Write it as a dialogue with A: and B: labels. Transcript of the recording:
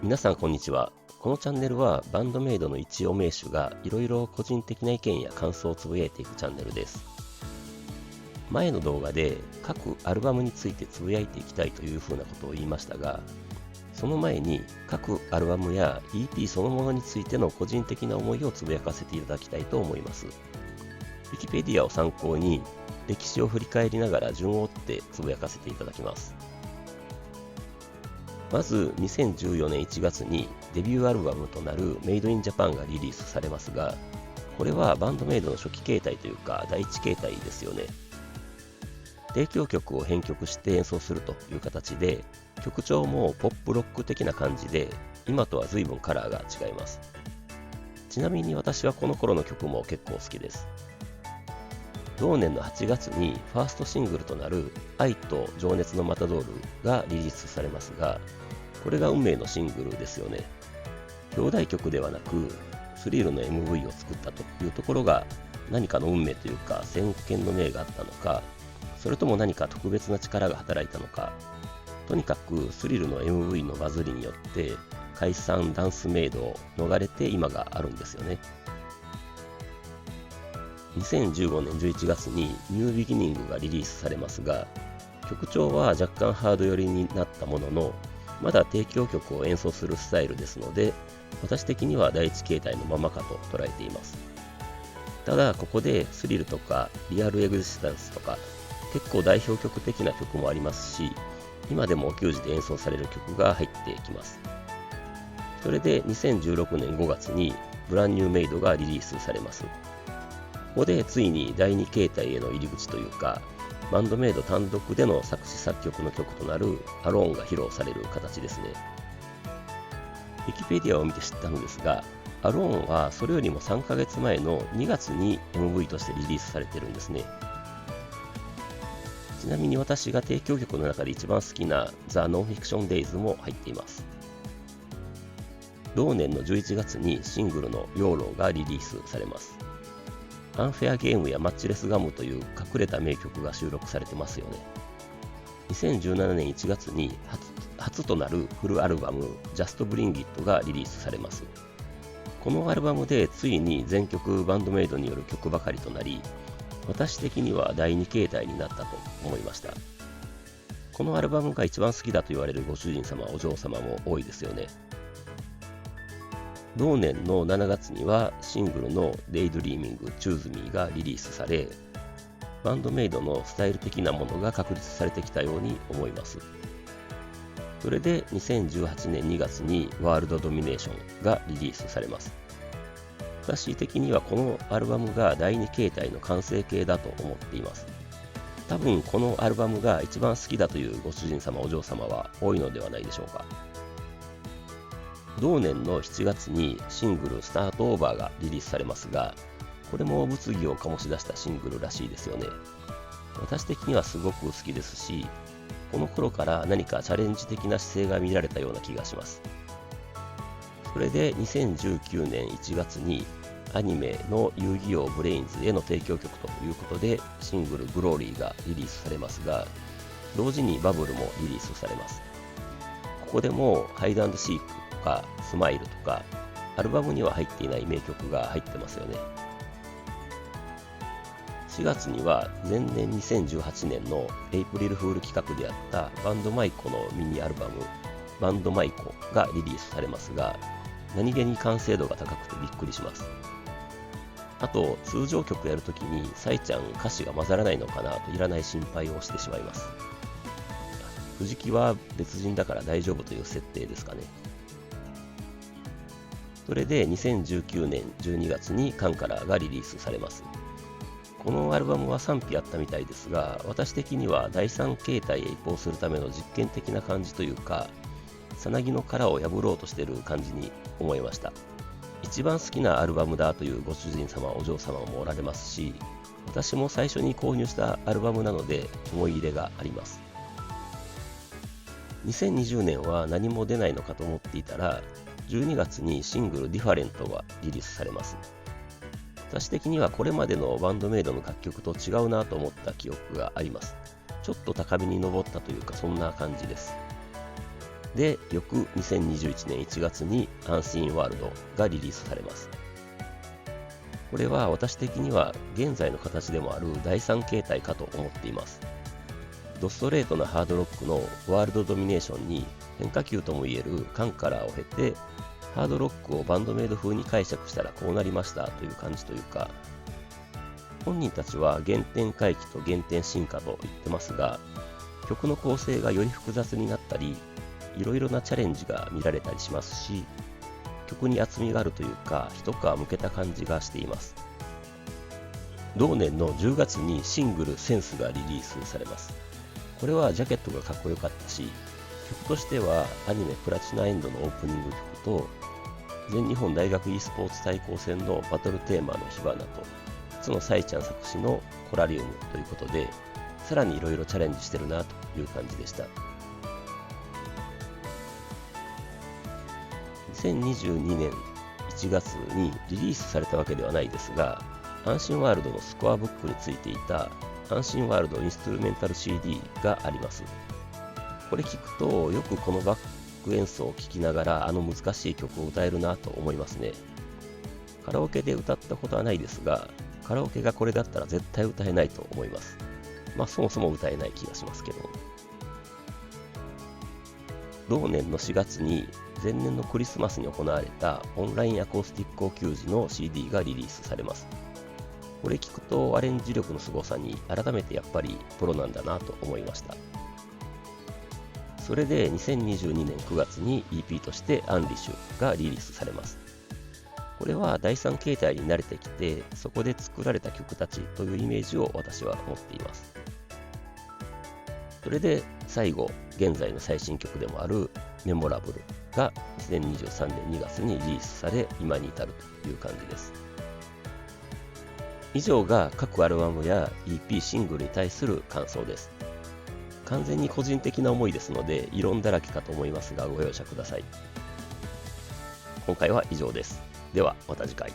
A: 皆さんこんにちは。このチャンネルはバンドメイドの一応名手がいろいろ個人的な意見や感想をつぶやいていくチャンネルです。前の動画で各アルバムについてつぶやいていきたいというふうなことを言いましたが、その前に各アルバムや EP そのものについての個人的な思いをつぶやかせていただきたいと思います。Wikipedia を参考に歴史を振り返りながら順を追ってつぶやかせていただきます。まず2014年1月にデビューアルバムとなるメイドインジャパンがリリースされますが、これはバンドメイドの初期形態というか第一形態ですよね。提供曲を編曲して演奏するという形で、曲調もポップロック的な感じで、今とは随分カラーが違います。ちなみに私はこの頃の曲も結構好きです。同年の8月にファーストシングルとなる愛と情熱のマタドールがリリースされますが、これが運命のシングルですよね。表題曲ではなくスリルの MV を作ったというところが何かの運命というか先見の明があったのか、それとも何か特別な力が働いたのか、とにかくスリルの MV のバズりによって解散ダンスメイドを逃れて今があるんですよね。2015年11月にニュービギニングがリリースされますが、曲調は若干ハード寄りになったものの、まだ提供曲を演奏するスタイルですので、私的には第一形態のままかと捉えています。ただここでスリルとかリアルエグジスタンスとか結構代表曲的な曲もありますし、今でもお給仕で演奏される曲が入ってきます。それで2016年5月にブランニューメイドがリリースされます。ここでついに第2形態への入り口というか、バンドメイド単独での作詞作曲の曲となるアローンが披露される形ですね。Wikipedia を見て知ったのですが、アローンはそれよりも3ヶ月前の2月に MV としてリリースされているんですね。ちなみに私が提供曲の中で一番好きな The Non-Fiction Days も入っています。同年の11月にシングルのヨーローがリリースされます。アンフェアゲームやマッチレスガムという隠れた名曲が収録されてますよね。2017年1月に初となるフルアルバム Just Bring It がリリースされます。このアルバムでついに全曲バンドメイドによる曲ばかりとなり、私的には第2形態になったと思いました。このアルバムが一番好きだと言われるご主人様お嬢様も多いですよね。同年の7月にはシングルの Daydreaming Choose Me がリリースされ、バンドメイドのスタイル的なものが確立されてきたように思います。それで2018年2月に World Domination がリリースされます。私的にはこのアルバムが第2形態の完成形だと思っています。多分このアルバムが一番好きだというご主人様お嬢様は多いのではないでしょうか。同年の7月にシングルスタートオーバーがリリースされますが、これも物議を醸し出したシングルらしいですよね。私的にはすごく好きですし、この頃から何かチャレンジ的な姿勢が見られたような気がします。それで2019年1月にアニメの遊戯王ブレインズへの提供曲ということでシングルグローリーがリリースされますが、同時にバブルもリリースされます。ここでもハイド&シークとかスマイルとかアルバムには入っていない名曲が入ってますよね。4月には前年2018年のエイプリルフール企画であったバンドマイコのミニアルバムバンドマイコがリリースされますが、何気に完成度が高くてびっくりします。あと通常曲やるときにサイちゃん歌詞が混ざらないのかなといらない心配をしてしまいます。藤木は別人だから大丈夫という設定ですかね。それで2019年12月にカンカラーがリリースされます。このアルバムは賛否あったみたいですが、私的には第3形態へ移行するための実験的な感じというか、さなぎの殻を破ろうとしている感じに思いました。一番好きなアルバムだというご主人様お嬢様もおられますし、私も最初に購入したアルバムなので思い入れがあります。2020年は何も出ないのかと思っていたら、12月にシングルディファレントがリリースされます。私的にはこれまでのバンドメイドの楽曲と違うなと思った記憶があります。ちょっと高みに登ったというかそんな感じです。で、翌2021年1月にアンシーンワールドがリリースされます。これは私的には現在の形でもある第3形態かと思っています。ドストレートなハードロックのワールドドミネーションに変化球ともいえるカンカラーを経て、ハードロックをバンドメイド風に解釈したらこうなりましたという感じというか、本人たちは原点回帰と原点進化と言ってますが、曲の構成がより複雑になったり、いろいろなチャレンジが見られたりしますし、曲に厚みがあるというか、一皮むけた感じがしています。同年の10月にシングルセンスがリリースされます。これはジャケットがかっこよかったし、曲としてはアニメプラチナエンドのオープニング曲と、全日本大学 e スポーツ対抗戦のバトルテーマの火花と、角サイちゃん作詞のコラリウムということで、さらにいろいろチャレンジしてるなという感じでした。2022年1月にリリースされたわけではないですが、アンシンワールドのスコアブックについていたアンシンワールドインストゥルメンタル CD があります。これ聞くとよくこのバック演奏を聴きながらあの難しい曲を歌えるなと思いますね。カラオケで歌ったことはないですが、カラオケがこれだったら絶対歌えないと思います。そもそも歌えない気がしますけど。同年の4月に前年のクリスマスに行われたオンラインアコースティック講習時の CD がリリースされます。これ聞くとアレンジ力の凄さに改めてやっぱりプロなんだなと思いました。それで2022年9月に EP としてアンリッシュがリリースされます。これは第3形態に慣れてきて、そこで作られた曲たちというイメージを私は持っています。それで最後、現在の最新曲でもあるメモラブルが2023年2月にリリースされ、今に至るという感じです。以上が各アルバムや EP シングルに対する感想です。完全に個人的な思いですので、異論だらけかと思いますがご容赦ください。今回は以上です。ではまた次回。